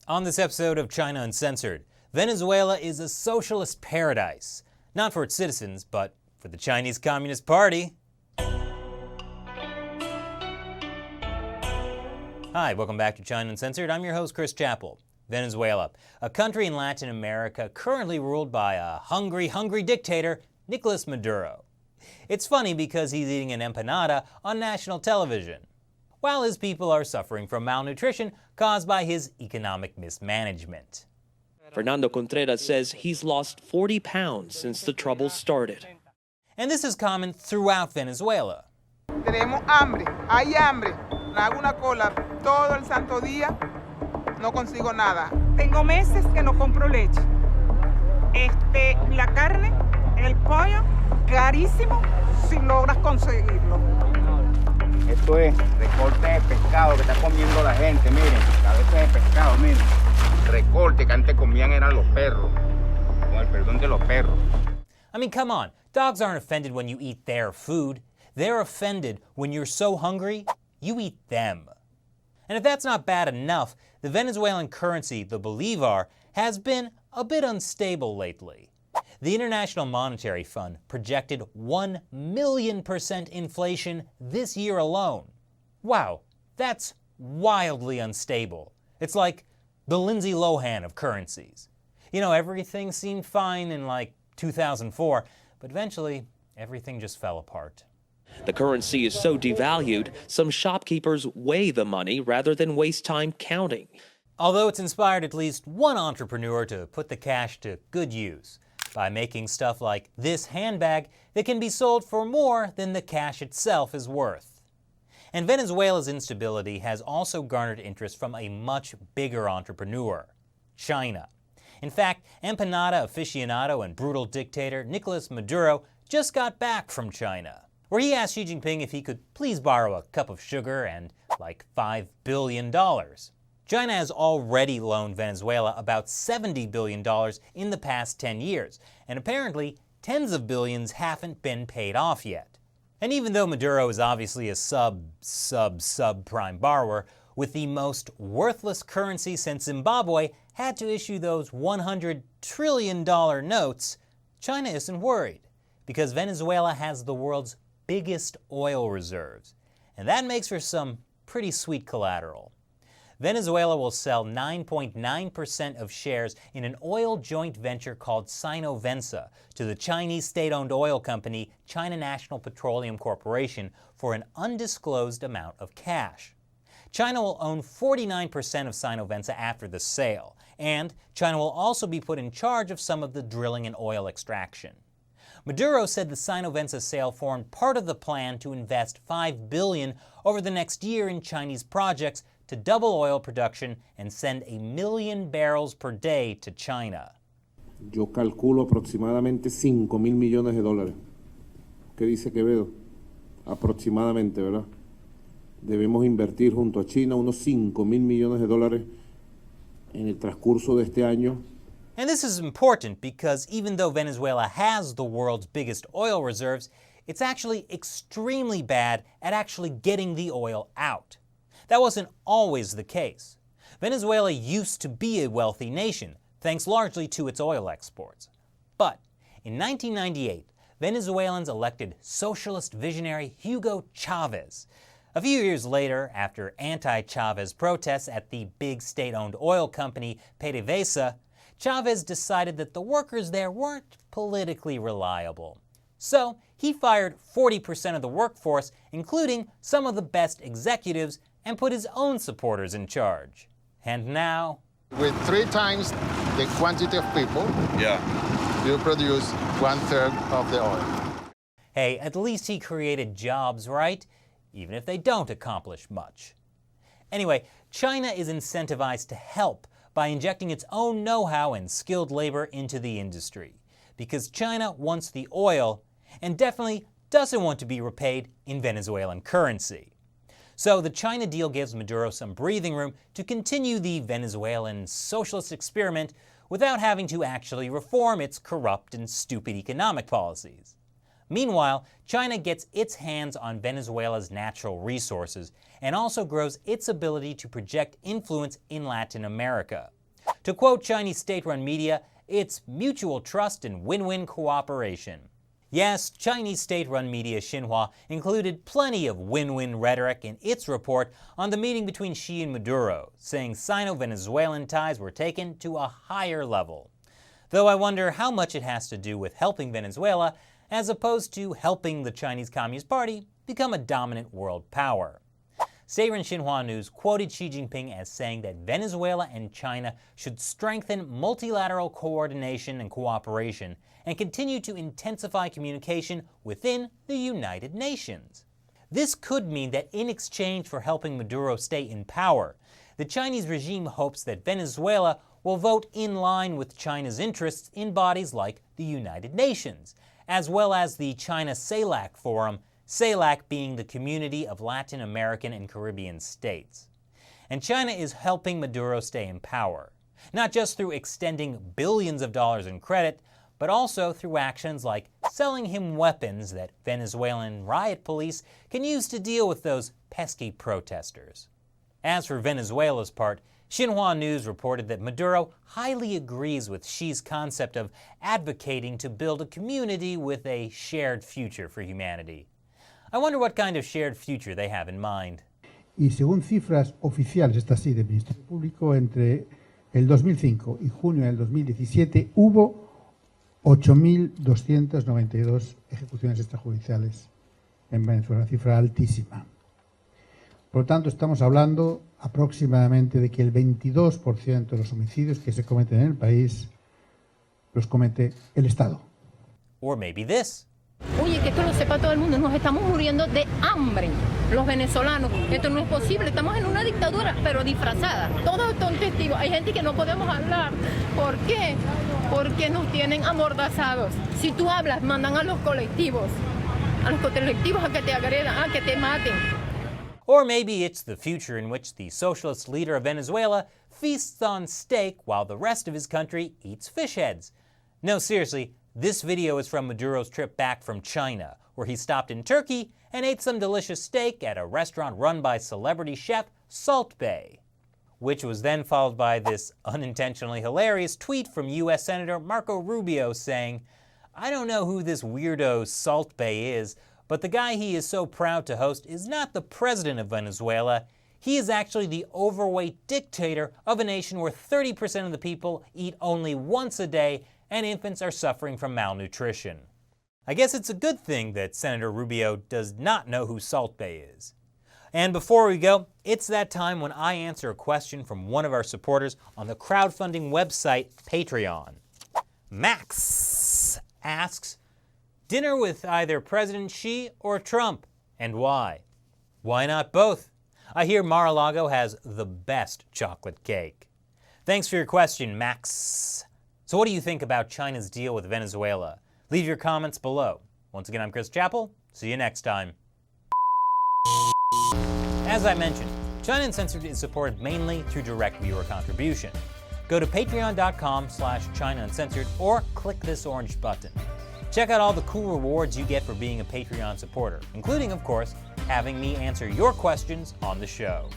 On this episode of China Uncensored, Venezuela is a socialist paradise. Not for its citizens, but for the Chinese Communist Party. Hi, welcome back to China Uncensored. I'm your host, Chris Chappell. Venezuela, a country in Latin America currently ruled by a hungry dictator, Nicolas Maduro. It's funny because he's eating an empanada on national television, while his people are suffering from malnutrition caused by his economic mismanagement. Fernando Contreras says he's lost 40 pounds since the troubles started. And this is common throughout Venezuela. Tenemos hambre, hay hambre. Hago una cola todo el santo día, no consigo nada. Tengo meses que no compro leche. La carne, el pollo, carísimo si logras conseguirlo. Esto es recorte de pescado que está comiendo la gente, miren, cabezas de pescado, miren. Recorte que antes comían eran los perros, con el perdón de los perros. I mean, come on, dogs aren't offended when you eat their food. They're offended when you're so hungry, you eat them. And if that's not bad enough, the Venezuelan currency, the Bolivar, has been a bit unstable lately. The International Monetary Fund projected 1,000,000% inflation this year alone. Wow, that's wildly unstable. It's like the Lindsay Lohan of currencies. You know, everything seemed fine in like 2004, but eventually everything just fell apart. The currency is so devalued, some shopkeepers weigh the money rather than waste time counting. Although it's inspired at least one entrepreneur to put the cash to good use by making stuff like this handbag that can be sold for more than the cash itself is worth. And Venezuela's instability has also garnered interest from a much bigger entrepreneur, China. In fact, empanada aficionado and brutal dictator Nicolas Maduro just got back from China, where he asked Xi Jinping if he could please borrow a cup of sugar and like $5 billion. China has already loaned Venezuela about $70 billion in the past 10 years, and apparently tens of billions haven't been paid off yet. And even though Maduro is obviously a subprime borrower, with the most worthless currency since Zimbabwe had to issue those $100 trillion notes, China isn't worried, because Venezuela has the world's biggest oil reserves, and that makes for some pretty sweet collateral. Venezuela will sell 9.9% of shares in an oil joint venture called Sinovensa to the Chinese state-owned oil company China National Petroleum Corporation for an undisclosed amount of cash. China will own 49% of Sinovensa after the sale, and China will also be put in charge of some of the drilling and oil extraction. Maduro said the Sinovensa sale formed part of the plan to invest $5 billion over the next year in Chinese projects to double oil production and send 1,000,000 barrels per day to China. Yo calculo aproximadamente $5,000 millones. ¿Qué dice Quevedo? Aproximadamente, ¿verdad? Debemos invertir junto a China unos $5,000 millones en el transcurso de este año. And this is important because even though Venezuela has the world's biggest oil reserves, it's actually extremely bad at actually getting the oil out. That wasn't always the case. Venezuela used to be a wealthy nation, thanks largely to its oil exports. But in 1998, Venezuelans elected socialist visionary Hugo Chavez. A few years later, after anti-Chavez protests at the big state-owned oil company PDVSA, Chavez decided that the workers there weren't politically reliable. So he fired 40% of the workforce, including some of the best executives, and put his own supporters in charge. And now, with 3 times the quantity of people, you produce 1/3 of the oil. Hey, at least he created jobs, right? Even if they don't accomplish much. Anyway, China is incentivized to help by injecting its own know-how and skilled labor into the industry, because China wants the oil and definitely doesn't want to be repaid in Venezuelan currency. So the China deal gives Maduro some breathing room to continue the Venezuelan socialist experiment without having to actually reform its corrupt and stupid economic policies. Meanwhile, China gets its hands on Venezuela's natural resources and also grows its ability to project influence in Latin America. To quote Chinese state-run media, it's mutual trust and win-win cooperation. Yes, Chinese state-run media Xinhua included plenty of win-win rhetoric in its report on the meeting between Xi and Maduro, saying Sino-Venezuelan ties were taken to a higher level. Though I wonder how much it has to do with helping Venezuela as opposed to helping the Chinese Communist Party become a dominant world power. State-run Xinhua News quoted Xi Jinping as saying that Venezuela and China should strengthen multilateral coordination and cooperation and continue to intensify communication within the United Nations. This could mean that in exchange for helping Maduro stay in power, the Chinese regime hopes that Venezuela will vote in line with China's interests in bodies like the United Nations, as well as the China CELAC Forum, CELAC being the Community of Latin American and Caribbean States. And China is helping Maduro stay in power, not just through extending billions of dollars in credit, but also through actions like selling him weapons that Venezuelan riot police can use to deal with those pesky protesters. As for Venezuela's part, Xinhua News reported that Maduro highly agrees with Xi's concept of advocating to build a community with a shared future for humanity. I wonder what kind of shared future they have in mind. Y según cifras oficiales, esta sí, del Ministerio Público, entre el 2005 y junio del 2017 hubo 8.292 ejecuciones extrajudiciales en Venezuela, una cifra altísima. Por lo tanto, estamos hablando aproximadamente de que el 22% de los homicidios que se cometen en el país los comete el Estado. Or maybe this. Oye, que esto lo sepa todo el mundo, nos estamos muriendo de hambre, los venezolanos. Esto no es posible, estamos en una dictadura, pero disfrazada. Todos son testigos, hay gente que no podemos hablar. ¿Por qué? Porque nos tienen amordazados. Si tú hablas, mandan a los colectivos a que te agredan, a que te maten. Or maybe it's the future in which the socialist leader of Venezuela feasts on steak while the rest of his country eats fish heads. No, seriously, this video is from Maduro's trip back from China, where he stopped in Turkey and ate some delicious steak at a restaurant run by celebrity chef Salt Bae, which was then followed by this unintentionally hilarious tweet from U.S. Senator Marco Rubio saying, "I don't know who this weirdo Salt Bae is, but the guy he is so proud to host is not the president of Venezuela. He is actually the overweight dictator of a nation where 30% of the people eat only once a day and infants are suffering from malnutrition." I guess it's a good thing that Senator Rubio does not know who Salt Bae is. And before we go, it's that time when I answer a question from one of our supporters on the crowdfunding website Patreon. Max asks, dinner with either President Xi or Trump, and why? Why not both? I hear Mar-a-Lago has the best chocolate cake. Thanks for your question, Max. So what do you think about China's deal with Venezuela? Leave your comments below. Once again, I'm Chris Chappell. See you next time. As I mentioned, China Uncensored is supported mainly through direct viewer contribution. Go to patreon.com/China Uncensored or click this orange button. Check out all the cool rewards you get for being a Patreon supporter, including, of course, having me answer your questions on the show.